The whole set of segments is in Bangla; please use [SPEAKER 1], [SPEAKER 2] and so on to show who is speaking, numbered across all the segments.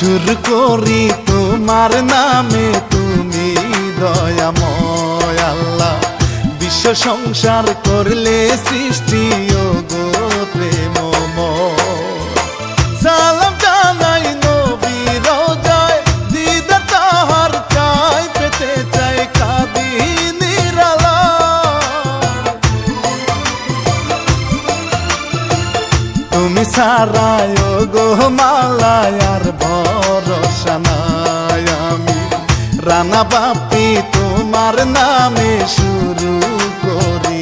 [SPEAKER 1] শুরু করি তোমার নামে, তুমি দয়াময় আল্লাহ। বিশ্ব সংসার করলে সৃষ্টি ও গো প্রেমময়। সালাম জানাই নবী রওজায়, দিদার তাহার চাই পেতে চাই কাঁদি নিরালায়। তুমি ছাড়াই ও গো মালায় আর ভরসা নাই আমি। রানা বাপি তোমার নামে শুরু করি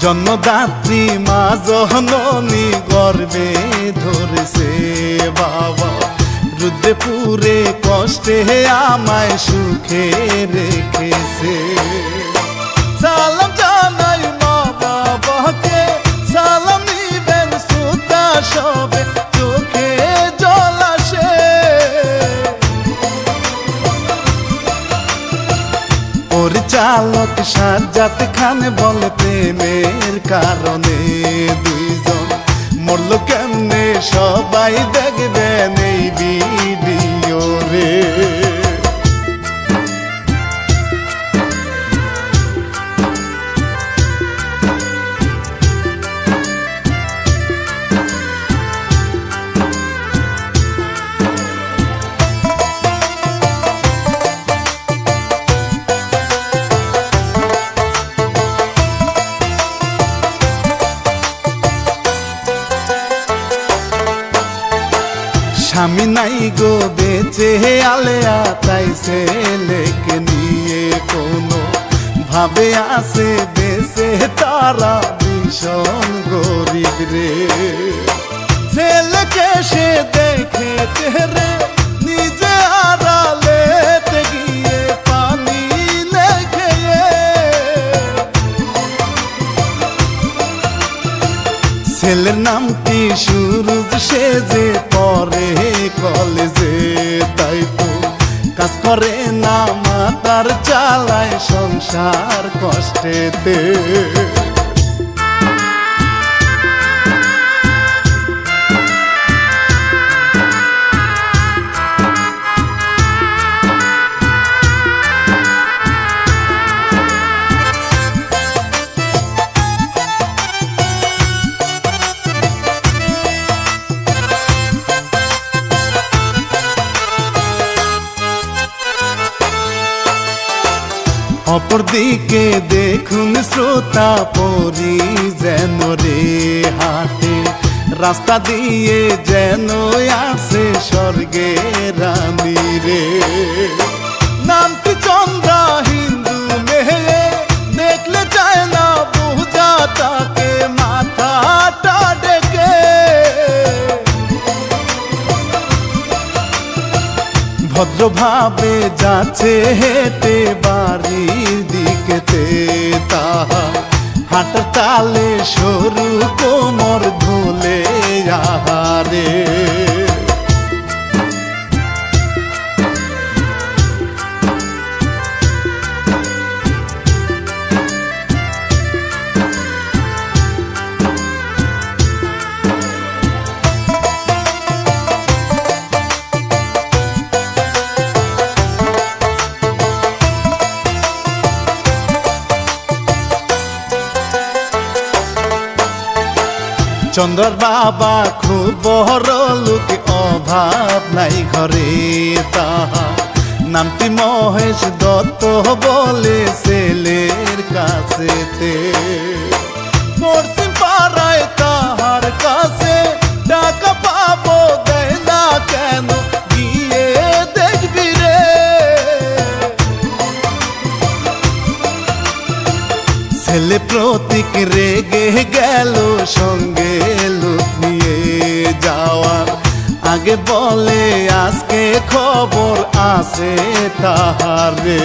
[SPEAKER 1] জন্মদাত্রী মা জননী গর্বে ধরেছে বাবা। রুদ্রপুরে কষ্টে আমায় সুখে রেখেছে। সালাম জানাই মা বাবাকে, সালাম নিবেন শ্রোতা সবে, চোখে জল আসে। পরিচালক সাজ্জাদ খান বলে প্রেমের কারণে দুইজন মরল কেমনে সবাই দেখবেন এই ভিডিও রে। স্বামী নাই গো বেঁচে আলেয়া, তাই ছেলেকে নিয়ে কোনো ভাবে আসে বেঁচে তারা ভীষণ গরিব রে। ছেলেকে সে দেখে তেরে নিজে আড়ালেতে গিয়ে পানি লেখে। ছেলের নামটি সুরজ, সে যে পরে কলেজে, তাই তো কাজ করে না মাতার চালায় সংসার কষ্টেতে। অপরদিকে দেখুন শ্রোতা পরি যেন রে হাটে, রাস্তা দিয়ে যেন আসে স্বর্গের রানী রে। নামটি চন্দ্রা হিন্দু মেয়ে, দেখলে চায় না বুঝা তাকে মাথাটা ডেকে। ভদ্রভাবে যাচ্ছে হেঁটে বাড়ির দিকেতে, তাহা হাঁটার তালে সরু কোমর ধুলে আহারে। চন্দ্রার বাবা খুব বড় লোক, অভাব নাই ঘরে তাহা। নামটি মহেশ দত্ত বলে ছেলের কাছেতে। পশ্চিম পাড়ায় তাহার কাছে টাকা পাবো, দেয় না কেন গিয়ে দেখবি রে। ছেলে প্রতীক রেগে গেল সঙ্গে লোক নিয়ে যাওয়ার আগে বলে আজকে খবর আছে তাহারে।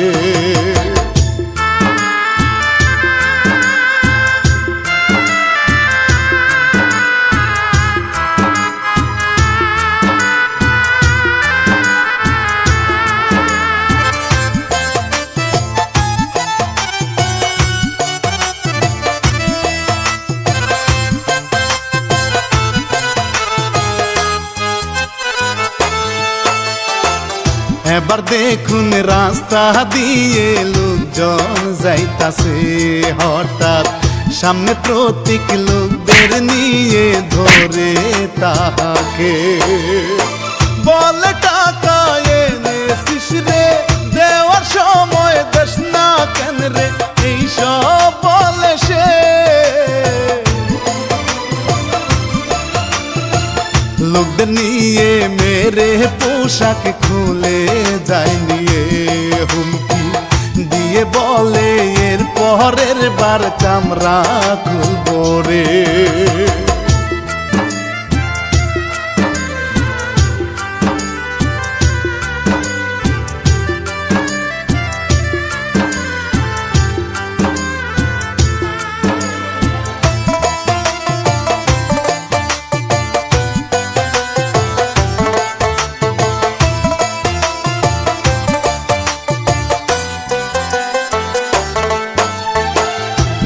[SPEAKER 1] এবার দেখুন রাস্তা দিয়ে লোকজন যাইতাছে, হঠাৎ সামনে প্রতীক লোকদের নিয়ে ধরে তাহাকে বলে টাকা এনেছিস রে, দেওয়ার সময় দেশ না কেন রে, এইসব বলে সে। লোকদের নিয়ে মেরে পোশাক খুলে যায় নিয়ে, হুমকি দিয়ে বলে এর পরের বার চামড়া খুলব রে।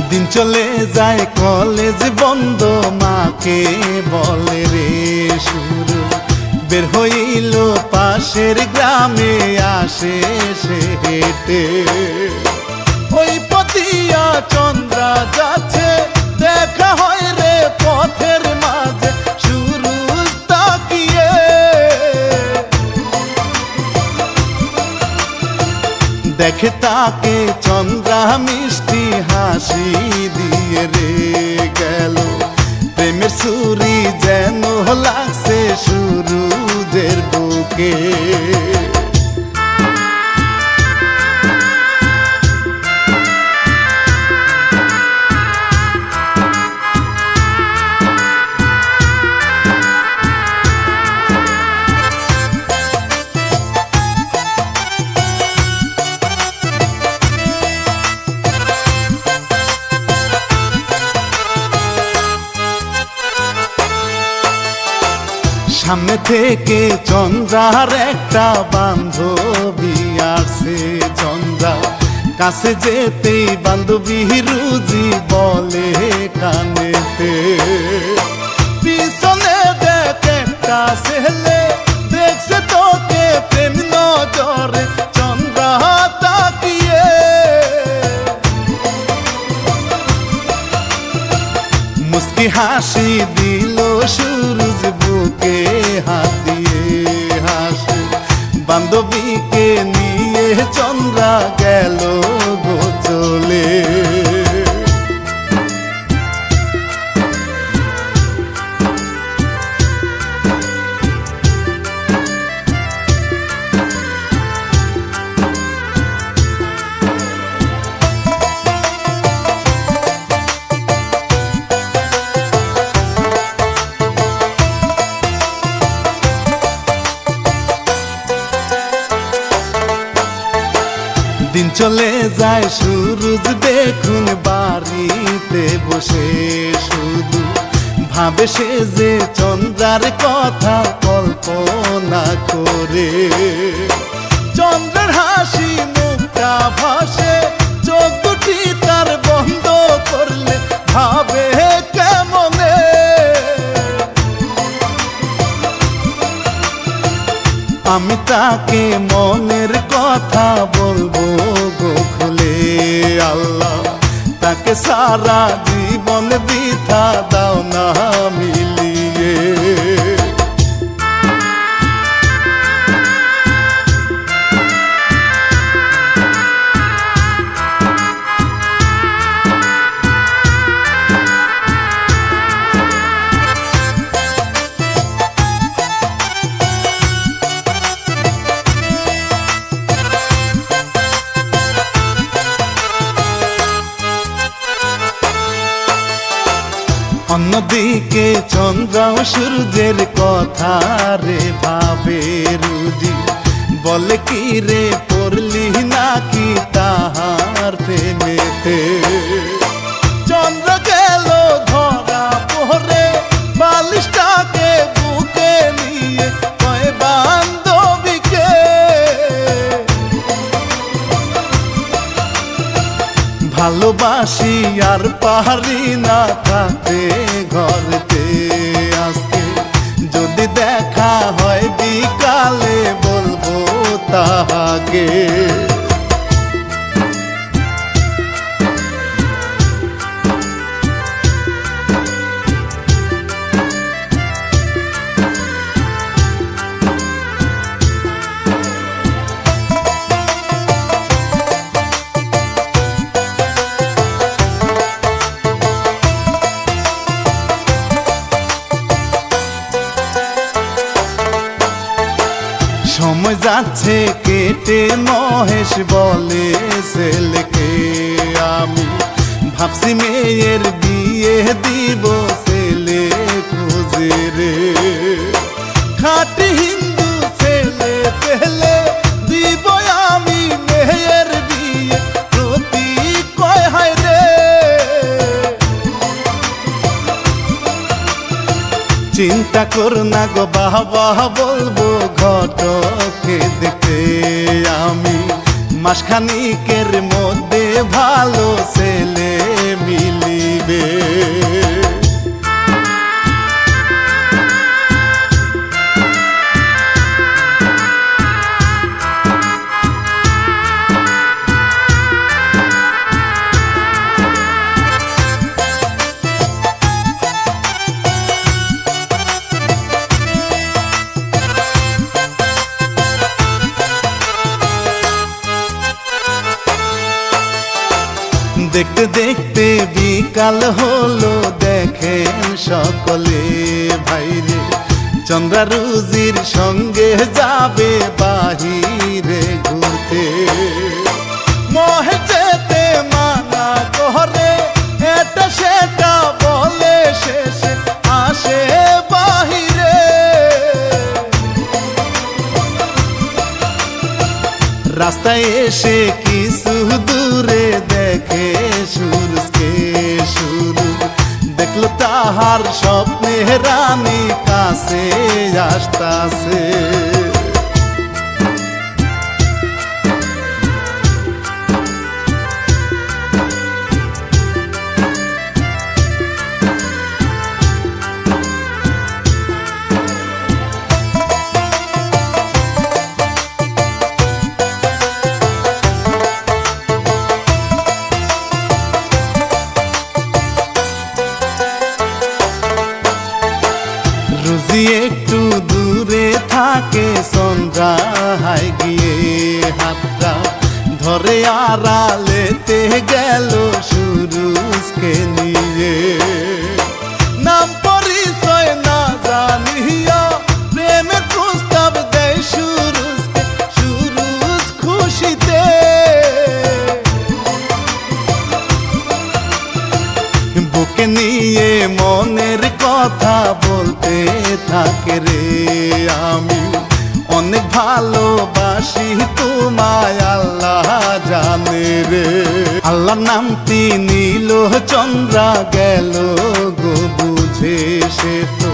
[SPEAKER 1] দিন চলে যায় কলেজ বন্ধ, মাকে বলে রে শুরু, বের হইল পাশের গ্রামে আসে সে হেঁটে। ওই পতিয়া চন্দ্রা যাচ্ছে, দেখা হয় রে পথের মাঝে শুরু তাকিয়ে। দেখে তাকে চন্দ্রা মিষ্টি হাসি দিয়ে রে গেল, প্রেমের ছুরি যেন লাগছে সুরুজের বুকে। সামনে থেকে চন্দ্রার একটা বান্ধবী আসে, চন্দ্রা কাছে যেতেই বান্ধবী রুজি বলে কানেতে, পিছনে দেখ একটা ছেলে দেখছে তোকে প্রেম নজরে, চন্দ্রা তাকিয়ে মুস্কি হাসি দিল সুরজ বুকে হাত দিয়ে হাসে, বান্ধবীকে নিয়ে চন্দ্রা গেল গো চলে। দিন চলে যায় সুরজ দেখুন বাড়িতে বসে, শুধু ভাবে সে যে চন্দ্রার কথা কল্পনা করে। চন্দ্রের হাসি মুখটা ভাসে, চোখ দুটি তার বন্ধ করলে ভাবে কেমনে। আমি তাকে মনের কথা বলবো গো খুলে, আল্লাহ তাকে সারা জীবন বৃথা দাও না মিলিয়ে। অন্য অন্যদিকে চন্দ্র সূর্যের কথা রে ভাবে রুজি, বলে কি রে পড়লি নাকি তাহার প্রেমেতে। চন্দ্র গেল ধরা পড়ে বালিশটাকে বুকে নিয়ে কয় বান্ধবীকে, ভালোবাসি আর পারি না থাকতে ঘরেতে আসতে, যদি দেখা হয় বিকালে বলবো তাহাকে। সময় যাচ্ছে কেটে মহেশ বলে ছেলেকে, আমি ভাবছি মেয়ের বিয়ে দিব ছেলে খুঁজে রে। খাঁটি হিন্দু ছেলে পেলে দিব আমি মেয়ের বিয়ে, প্রতি কয় হায় রে। চিন্তা কর না গো বাবা, বলবো ঘটকে দেখতে আমি, মাসখানিকের মধ্যে ভালো ছেলে মিলিবে। দেখতে দেখতে বিকাল হলো, দেখেন সকলে ভাইরে চন্দ্রা রুজির সঙ্গে যাবে বাহিরে ঘুরতে। মহে যেতে মানা করে, এটা সেটা বলে শেষে আসে বাহিরে। রাস্তায় এসে কিছু দূরে দেখে সূরজকে, শুরু দেখলো তাহার স্বপ্নে রানী কাছে আসতাছে। রুজি একটু দূরে থাকে, সন্ধ্যায় গিয়ে হাতটা ধরে আড়ালেতে গেল সূরজকে নিয়ে। নাম পরিচয় না জানিয়া প্রেমের প্রস্তাব দেয় সূরজকে, সূরজ খুশিতে। বুকে নিয়ে মনের কথা বলতে থাকে রে, আমি অনেক ভালোবাসি তোমায় আল্লাহ জানে রে। আল্লাহর নামটি নীল চন্দ্রা গেল গো বুঝে, সে তো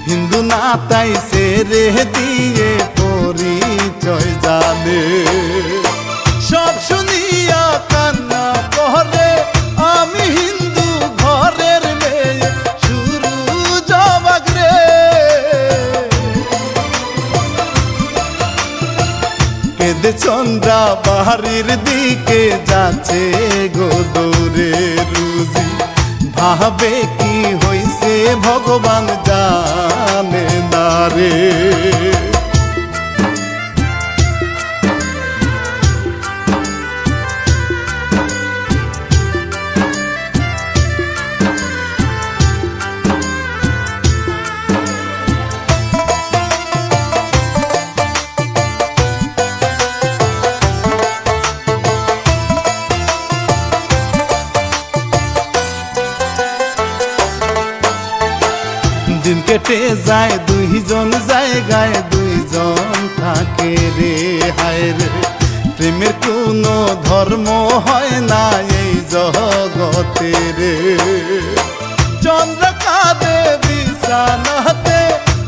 [SPEAKER 1] হিন্দু না তাই সে রে দিয়ে পরিচয় জানে। সব শুনিয়া কান্না করে আমি হিন্দু ঘরের মেয়ে, সূরজ অবাক রে। কেঁদে চন্দ্রা বাড়ির দিকে যাচ্ছে গো দৌড়ে, রুজি ভাবে কি হইছে ভগবান জানে না রে। কেটে যায় দুইজন জায়গায় দুইজন থাকে রে হায় রে প্রেমের কোনো ধর্ম হয় না এই জগতে রে চন্দ্র কাঁদে বিছানাতে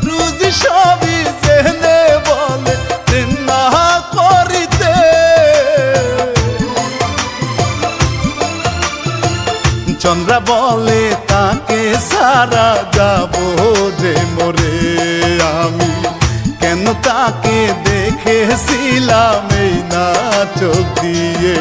[SPEAKER 1] রুজি সবই জেনে বলে প্রেম না করিতে চন্দ্রা বলে তাকে সারা যাব যে মরে আমি কেন তাকে দেখেছিলাম এই না চোখ দিয়ে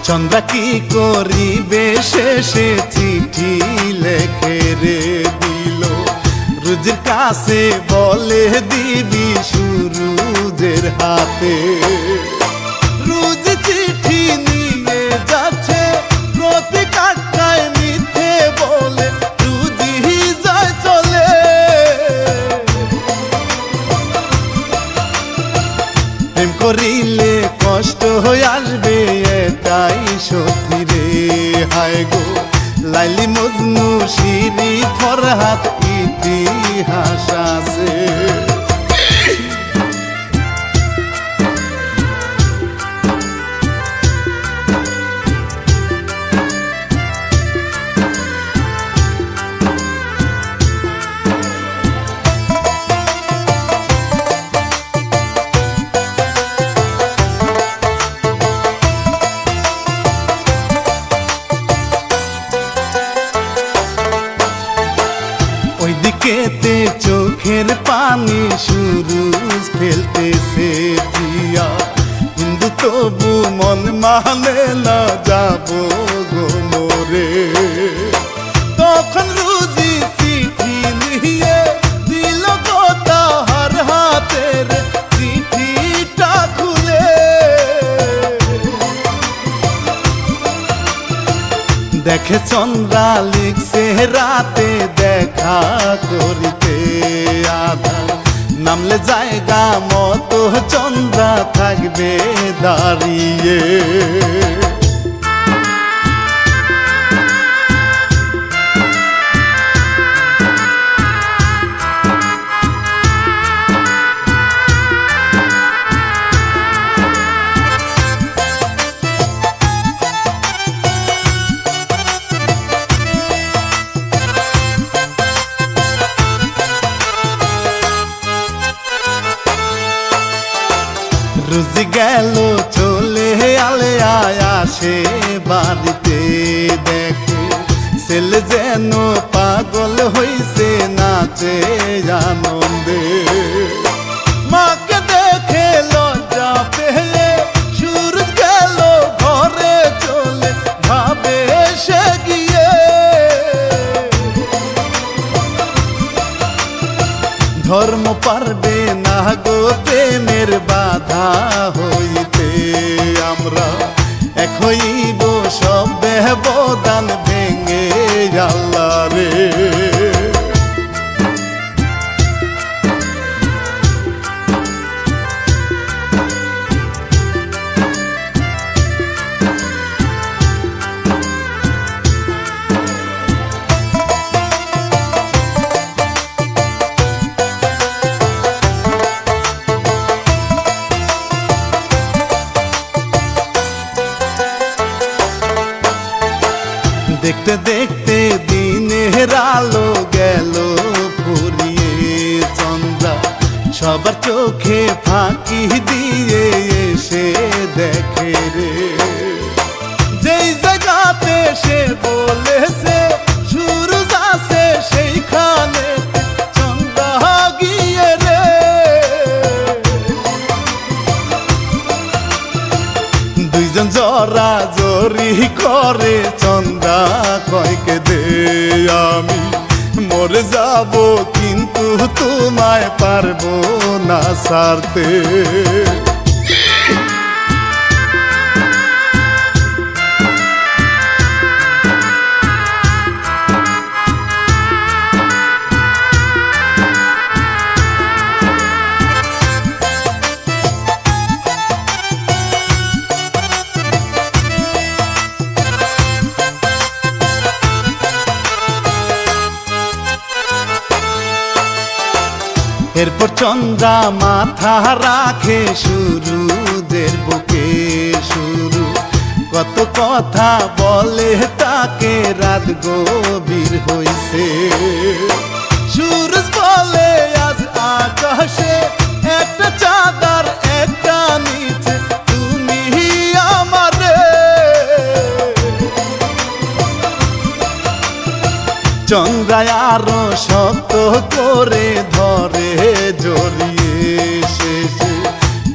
[SPEAKER 1] চন্দ্রা কি করিবে শেষে চিঠি লেখে রে দিল রুজির কাছে বলে দিবি সুরুজের হাতে রুজি চিঠি নিয়ে যাচ্ছে প্রতি কাটায় মিথ্যে বলে রুজি যায় চলে প্রেম করিলে কষ্ট হয়ে আসবে এটাই সত্যি রে হায় গো লাইলি মজনু শিরি ফরহাদ ইতিহাস আছে ওইদিকেতে চোখের পানি সুরুজ ফেলতেছে দিয়া কিন্তু তবু মন মানে না যাব গো মোরে তখন রুজি চিঠি নিয়ে দিল গো তাহার হাতের চিঠিটা খুলে দেখে চন্দ্রা লিখছে রাতে দেখা করিতে আধার নামলে জায়গা মতো চন্দ্রা থাকবে দাঁড়িয়ে রুজি গেল চলে আলে আসে বাড়িতে দেখে ছেলে যেন পাগল হইছে নাচে আনন্দে মাকে দেখে লজ্জা পেলে সূরজ গেল ঘরে চলে ভাবে সে গিয়ে ধর্ম পারবে না গো প্রেমের বাধা হইতে আমরা এক হইব সব ব্যবধান ভেঙে আল্লাহ রে দেখতে দেখতে দিনের আলো গেল ফুরিয়ে চন্দ্রা সবার চোখে ফাঁকি দিয়ে এসে দেখে রে যেই জায়গাতে সে বলেছে সূরজ আছে সেইখানে চন্দ্রা গিয়ে রে দুইজন জরা জরি করে চন্দ্রা কয়কে দে আমি মরে যাব কিন্তু তোমায় পারবো না ছাড়তে। এরপর চন্দ্রা মাথা রাখে সূর্যের বুকে শুরু, কত কথা বলে তাকে রাত গভীর হইছে। সূর্য বলে আজ আকাশে একটা চাঁদার একটা নিচে তুমি আমারে। চন্দ্রা আরো শক্ত করে ধরে জড়িয়ে শেষে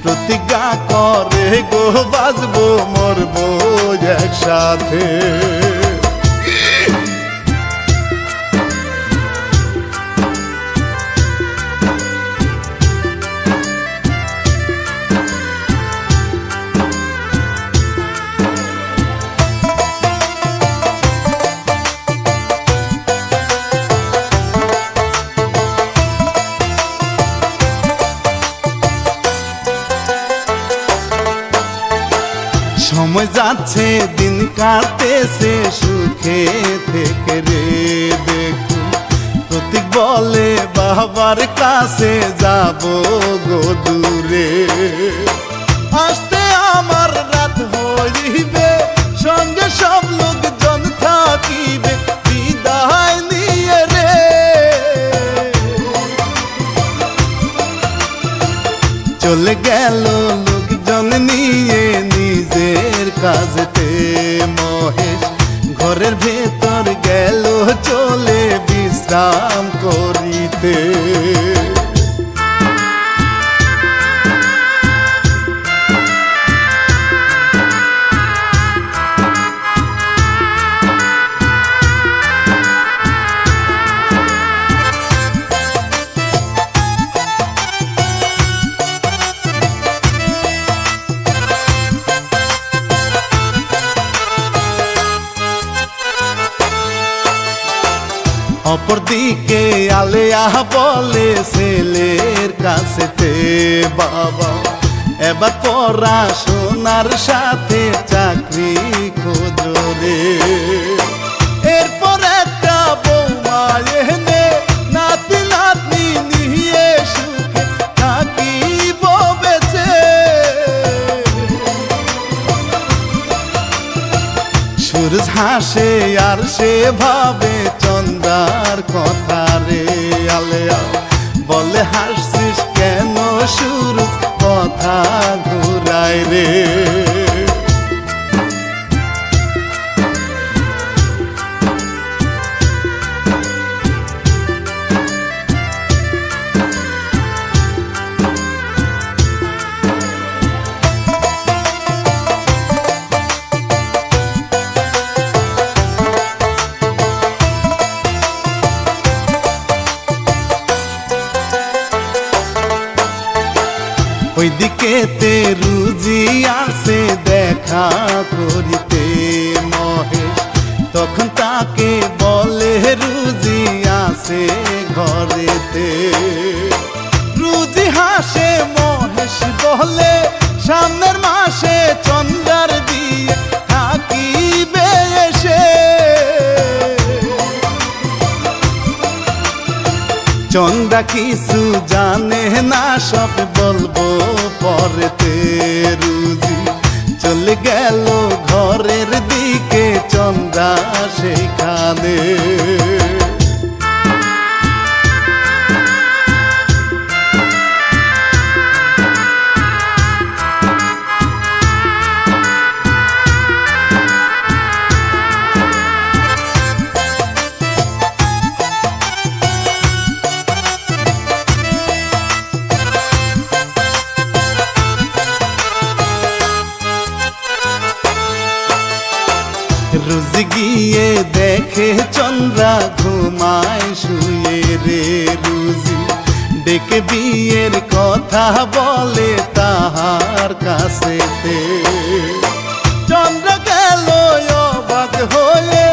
[SPEAKER 1] প্রতিজ্ঞা করে গো বাজবো মরবো একসাথে। সময় যাচ্ছে দিন কাটতেছে সুখে থেকে রে দেখুন, প্রতীক বলে বাবার কাছে যাব গো দূরে। আসতে আমার রাত হইবে সঙ্গে সব লোকজন থাকিবে বিদায় নিয়ে রে। চলে গেল লোকজন নিয়ে নিজের কাজতে মহেশ, ঘরের ভেতর গেল চলে বিশ্রাম করিতে। অপরদিকে আলেয়া বলে ছেলের কাছেতে বাবা, এবার পড়াশোনার সাথে চাকরি খোঁজরে। এরপর একটা বৌমা এনে নাতি নাতনি নিয়ে সুখে থাকিব বেঁচে। সূর্য হাসে আর সে ভাবে চন্দ্রার কথা রে। আলেয়া বলে হাসছিস কেন সূর্য কথা ঘুরায় রে। ওইদিকেতে রুজি আসে দেখা করিতে মহেশ, তখন তাকে বলে রুজি আসে ঘরেতে। রুজি হাসে মহেশ বলে সামনের মাসে চন্দ্রার দিয়ে থাকিবে এসে। চন্দ্রা কিছু জানে না সব বলবো পরেতে। রুজি চলে গেল ঘরের দিকে চন্দ্রা সেখানে। রুজি গিয়ে দেখে চন্দ্রা ঘুমায় শুয়ে রে। রুজি ডেকে বিয়ের কথা বলে তাহার কাছেতে। চন্দ্র গেল অবাক হয়ে,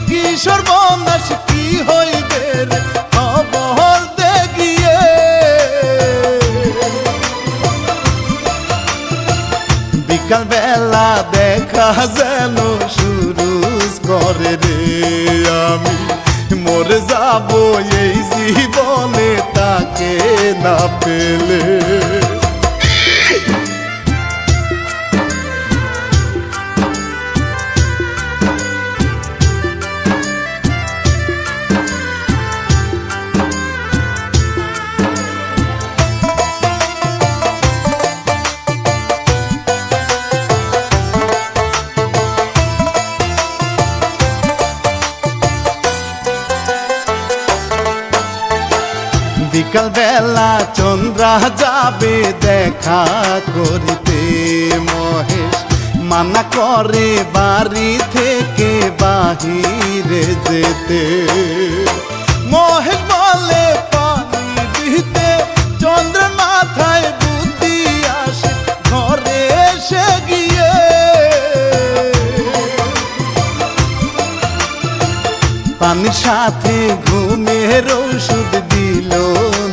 [SPEAKER 1] কিশোর বনাস কি হইবে রে খবর দেখিয়ে। বিকাল বেলা দেখা যেন সুরুজ করে রে, আমি মরে যাব এই জীবনে তাকে না পেলে। বিকাল বেলা চন্দ্রা যাবে দেখা করিতে, মহেশ মানা করে বাড়ি থেকে বাহিরে যেতে। মহেশ বলে পানি দিতে, চন্দ্রের মাথায় বুদ্ধি আসে ঘরে এসে গিয়ে। পানির সাথে ঘুমের ওষুধ দিল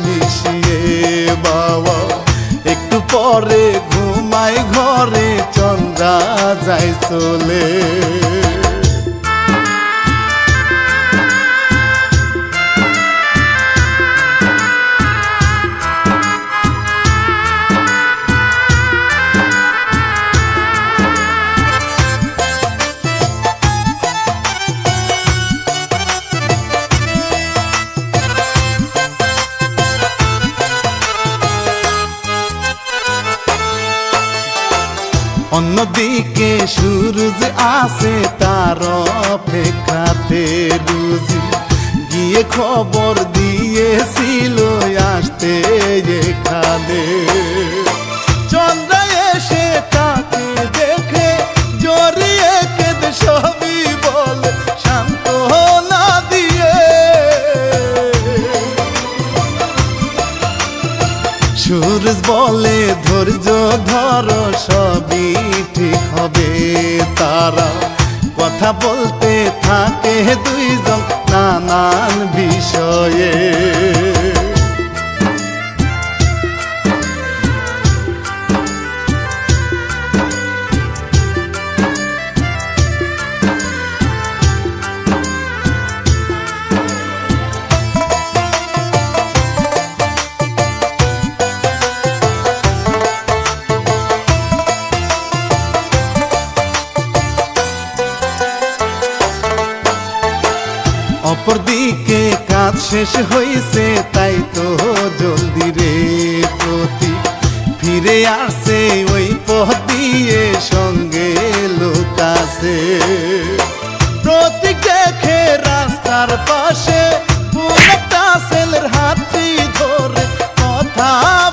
[SPEAKER 1] মিশিয়ে বাবা। একটু পরে ঘুমাই ঘরে, চন্দ্রা যায় চলে। অন্যদিকে সুরুজ আসে তার অপেক্ষাতে, রুজি গিয়ে খবর দিয়েছিল আসতে এখানে। চন্দ্রা এসে তাকে দেখে জড়িয়ে কেঁদে সবই বলে সান্ত্বনা দিয়ে। সুরজ বলে ধৈর্য ধরো সবই ঠিক হবে। তারা কথা বলতে থাকে দুইজন নানান বিষয়ে। অপরদিকে কাজ শেষ হয়েছে, তাই তো জলদি রে প্রতি ফিরে আসছে ওই পথ দিয়ে সঙ্গে লোক আছে। প্রতীক দেখে রাস্তার পাশে একটা ছেলের হাতটি ধরে কথা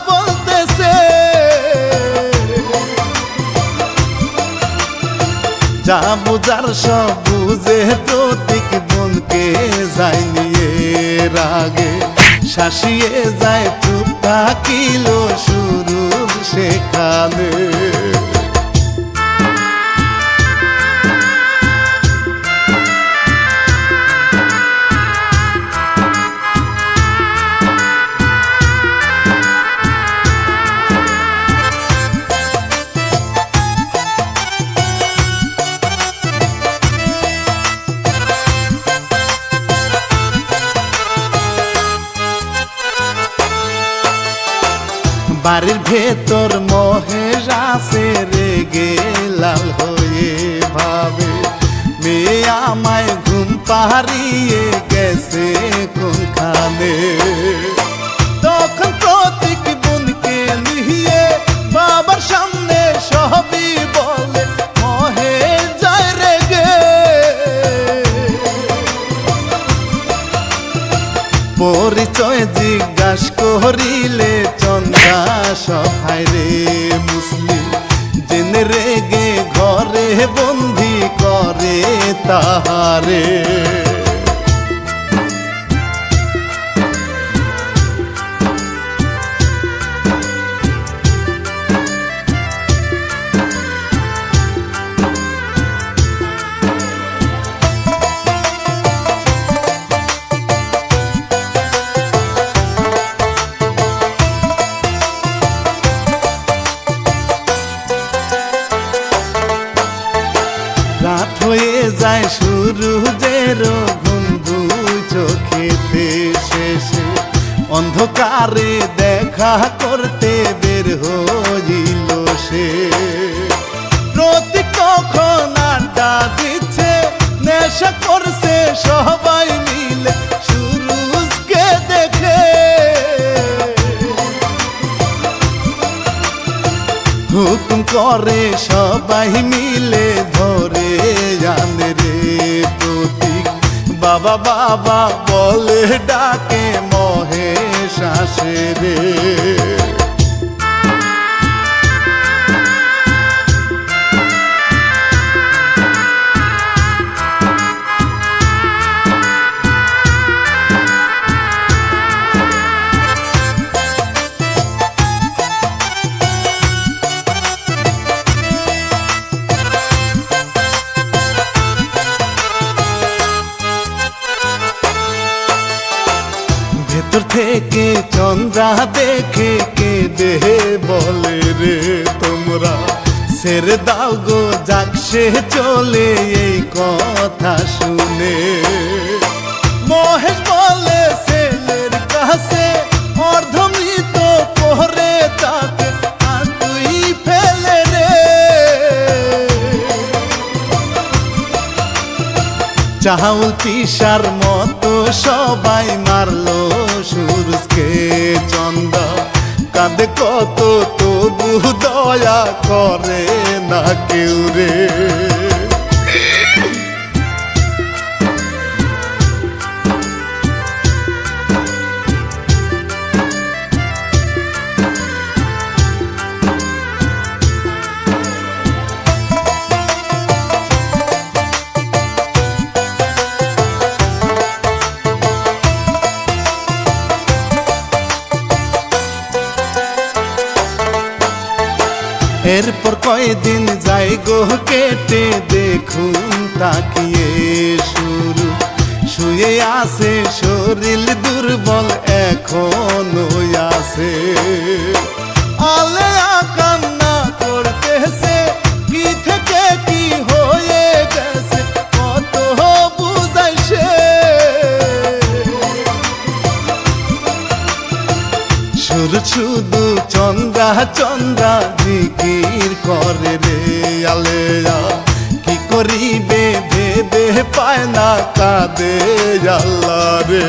[SPEAKER 1] বলতেছে। যা বুঝার সব বুঝে প্রতীক বোনকে যায় নিয়ে রাগে শাসিয়ে যায়। চুপ থাকিল সুরুজ সেখানে। বাড়ির ভেতর মহেশ আছে রেগে লাল হয়ে, ভাবে মেয়ে আমায় ঘুম পাহারিয়ে গেছে কোনখানে। তখন প্রতীক বোনকে নিয়ে বাবার সামনে সবই বলে, মহেশ যায় রেগে। পরিচয় জিজ্ঞাস করিলে চন্দ্রা সহায় রে মুসলিম, জেনে রেগে ঘরে বন্দি করে তাহারে। অন্ধকারে দেখা করতে বের হইল সে। প্রতি কখন আড্ডা দিচ্ছে, নেশা করছে সবাই মিলে সুরুজকে দেখে। হুকুম করে সবাই মিলে ধরে আনে রে প্রতীক। বাবা বাবা বলে ডাকে মহেশ আসে রে। ভেতর থেকে চন্দ্রা দেখে কেঁদে বলে রে তোমরা ছেড়ে দাও গো যাক সে চলে এই কথা শুনে। মহেশ বলে ছেলের কাছে অর্ধমৃত পরে তাকে আর তুই ফেলে রে। চাউল পিসার মতো সবাই মারলো সুরজকে চন্দা। কাঁদে কত তবু দয়া করে না কেউ রে। এরপর কয়দিন যাই গো কেটে দেখুন তাকিয়ে শুরু শুয়ে আছে শরীর দুর্বল এখনো আছে। আলেয়া কান্না করতেছে কি থেকে কি হয়ে গেছে কত বুঝাই সে। শুধু চন্দ্রা চন্দ্রা জিকির করে রে আলেয়া। কি করিবে ভেবে পায় না কাঁদে আল্লাহ রে।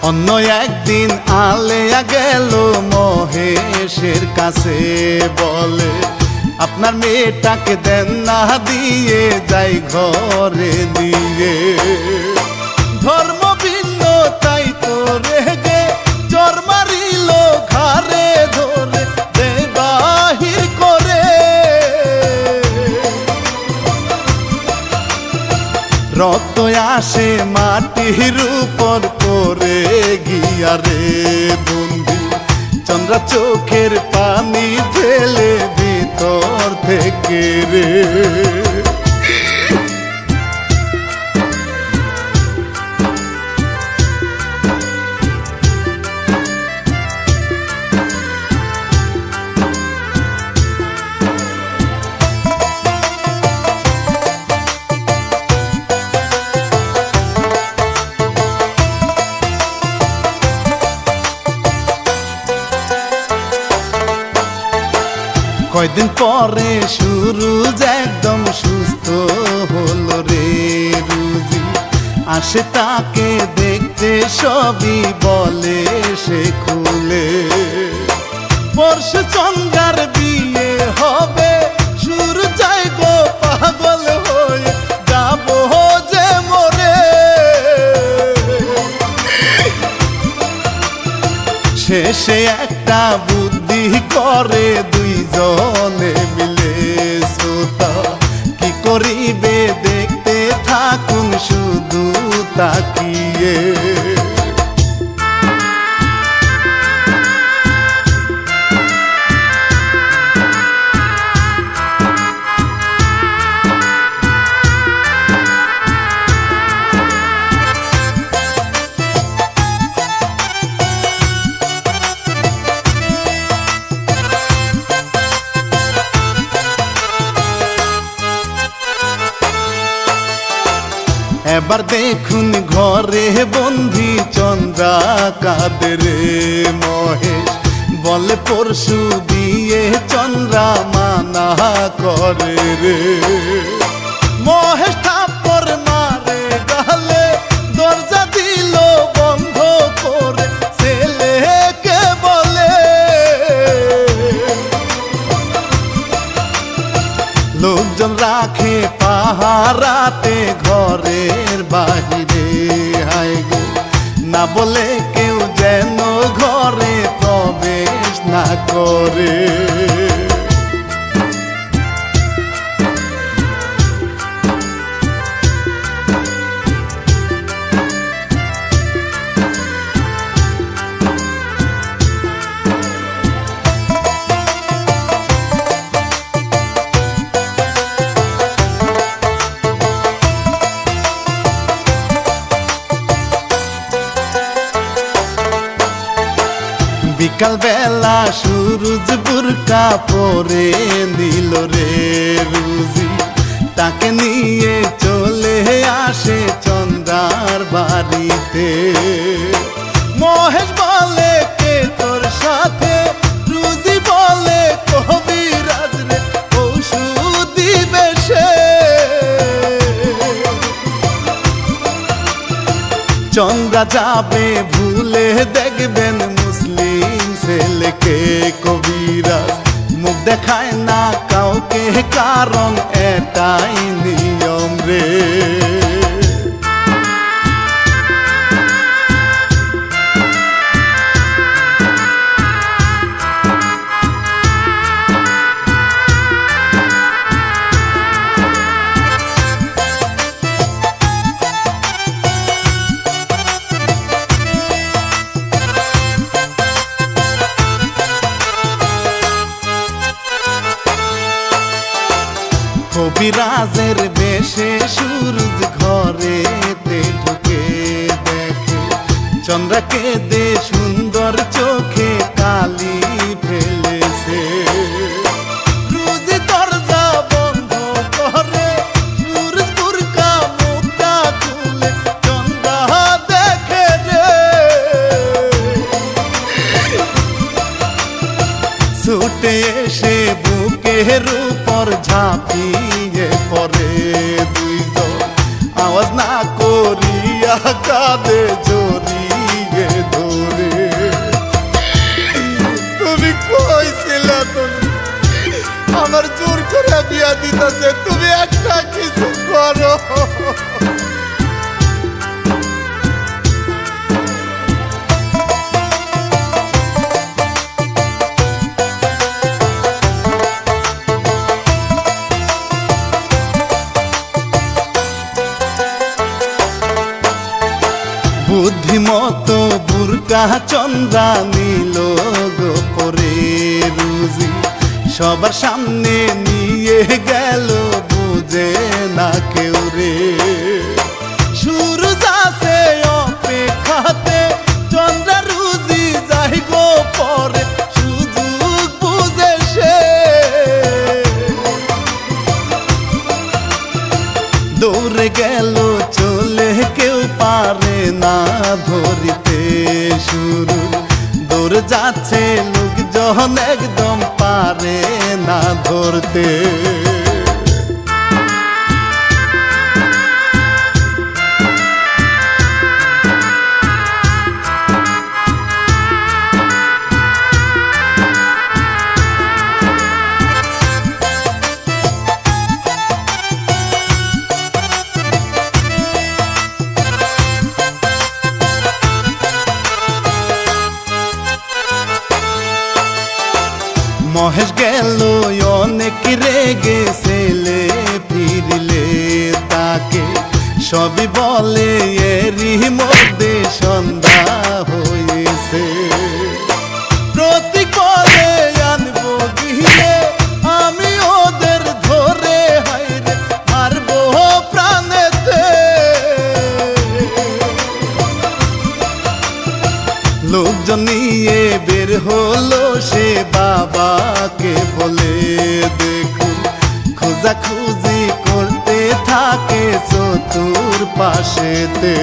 [SPEAKER 1] অন্য একদিন আলেয়া গেল মহেশের কাছে বলে আপনার মেয়েটাকে দেন না দিয়ে যাই ঘরে দিয়ে। ধর্ম ভিন্ন তাই তো রেগে জ্বর মারিল ঘাড়ে ধরে দে বাহির করে। রক্ত আসে মাটির উপর পড়ে গিয়া রে বন্ধু। চন্দ্রা চোখের পানি ফেলে ভিতর থেকে রে। কয়দিন পরে সুরুজ একদম সুস্থ হলো রে রুজি। আসে তাকে দেখতে সবই বলে সে খুলে। পরশু চন্দ্রার বিয়ে হবে সুরুজ যাই গো পাগল হয়ে যাব যে মরে। শেষে একটা বুদ্ধি করে দুইজনে মিলে শ্রোতা কি করিবে দেখতে থাকুন শুধু তাকিয়ে। একবার দেখুন ঘরে বন্ধি চন্দ্রা কাঁদে রে মহেশ বলে পরশু দিয়ে চন্দ্রা মানা করে রে মহেশ থাপ্পড় মারে গালে দরজা দিল বন্ধ করে ছেলেকে বলে লোকজন রাখে পাহারাতে ঘরের বাহিরে হায় গো না বলে কেউ যেন ঘরে প্রবেশ না করে বিকাল বেলা সূরজ বুরকা পরে নিল রে রুজি তাকে নিয়ে চলে আসে চন্দ্রার বাড়িতে মহেশ বলে কে তোর সাথে রুজি বলে কবিরাজ রে ঔষধ দিবে সে চন্দ্রা যাবে ভুলে দেখবেন মুসলিম ছেলেকে কবিরাজ মুখ দেখায় না কাউকে কারণ এটাই নিয়ম রে কবিরাজের বেশে সূরজ ঘরেতে ঢুকে দেখে চন্দ্রাকে দে সুন্দর চোখে কালি ফেলেছে রুজি দরজা বন্ধ করে সূরজ বুরকা মুখটা খুলে চন্দ্রা দেখে রে ছুটে এসে বুকের উপর ঝাঁপিয়ে পড়ে দুইজন আওয়াজ না করিয়া কাঁদে জড়িয়ে ধরে তুমি কইছিলে তুমি আমার জোর করে বিয়া দিতেছে তুমি একটা কিছু করো বুদ্ধিমতো বুরকা চন্দ্রা নিল গো পরে রুজি সবার সামনে নিয়ে গেল বুঝে না কেউ রে সূরজ আছে অপেক্ষাতে চন্দ্রা রুজি যাই গো পরে সুযোগ বুঝে সে দৌড়ে গেল চলে কেউ পারে না ধরিতে শুরু দৌড় যাচ্ছে লোকজন একদম পারে না ধরতে মহেশ গেল অনেক রেগে ছেলে ফিরলে তাকে সবই বলে এরই মধ্যে সন্ধ্যা হয়েছে প্রতীক বলে আনবো গিয়ে আমি ওদের ধরে হাইরে মারবো প্রাণেতে লোকজন নিয়ে বের হলো সে বাবাকে বলে দেখুন খোঁজাখুঁজি করতে থাকে চতুর পাশেতে।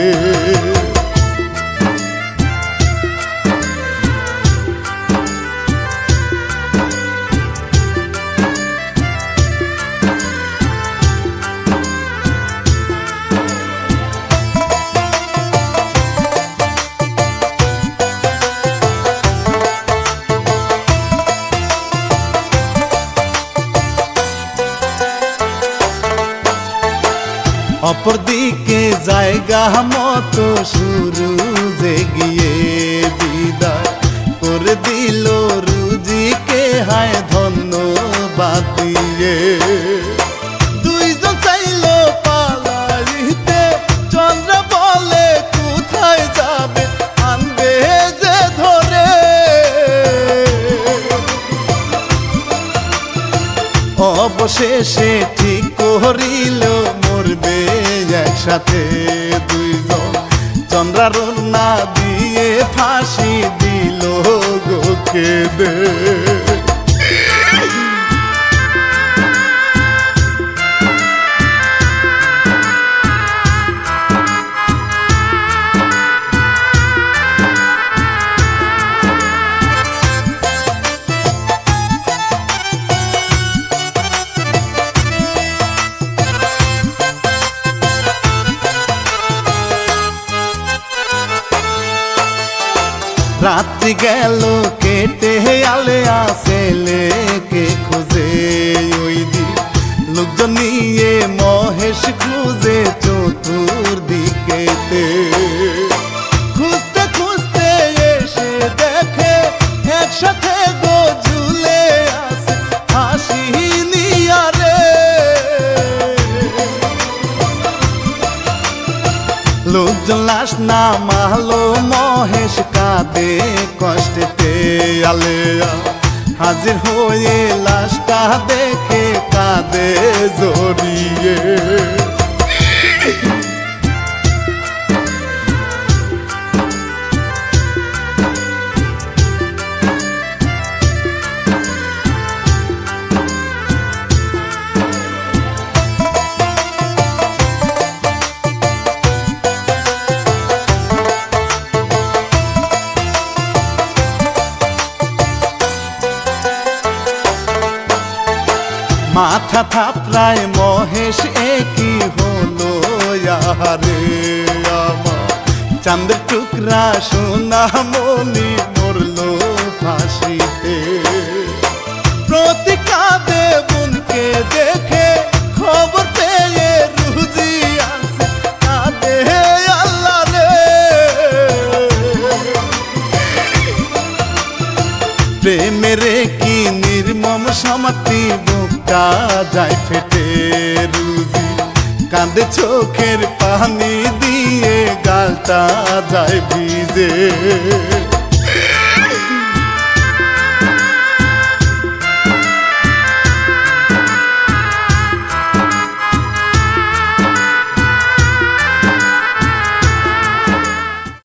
[SPEAKER 1] অপরদিকে জায়গা মতো শুরু যে গিয়ে বিদায় করে দিল রুজিকে হায় ধন্যবাদ দিয়ে। দুইজন চাইল পালাইতে, চন্দ্র বলে কোথায় যাবে আনবে যে ধরে। অবশেষে ঠিক করিল মরবে একসাথে দুইজন, চন্দ্রার না দিয়ে ফাঁসি দিল গো কেঁদে। রাত্রি গেল কেটে আলেয়া ছেলেকে খুঁজে ওই দিন, লোকজন নিয়ে মহেশ খুঁজে চতুর্দিকেতে। খুঁজতে খুঁজতে এসে দেখে একসাথে গো ঝুলে আছে হাসি নিয়ারে। লোকজন লাশ না মাহলো মহেশ কাঁদে কষ্টেতে। আলেয়া হাজির হয়ে লাশটা দেখে কাঁদে জড়িয়ে। মাথা থাপড়ায় মহেশ একই হলো আহারে আমার, চাঁদের টুকরা সোনা মনি মরলো ফাঁসিতে। প্রতি কাঁদে বোনকে দেখে খবর পেয়ে রুজি আছে কাঁদে আল্লাহ রে। প্রেমের কি নির্মম সমাপ্তি, বুকটা যায় ফেটে রুজি কাঁদে চোখের পানি দিয়ে গালটা যায় ভিজে।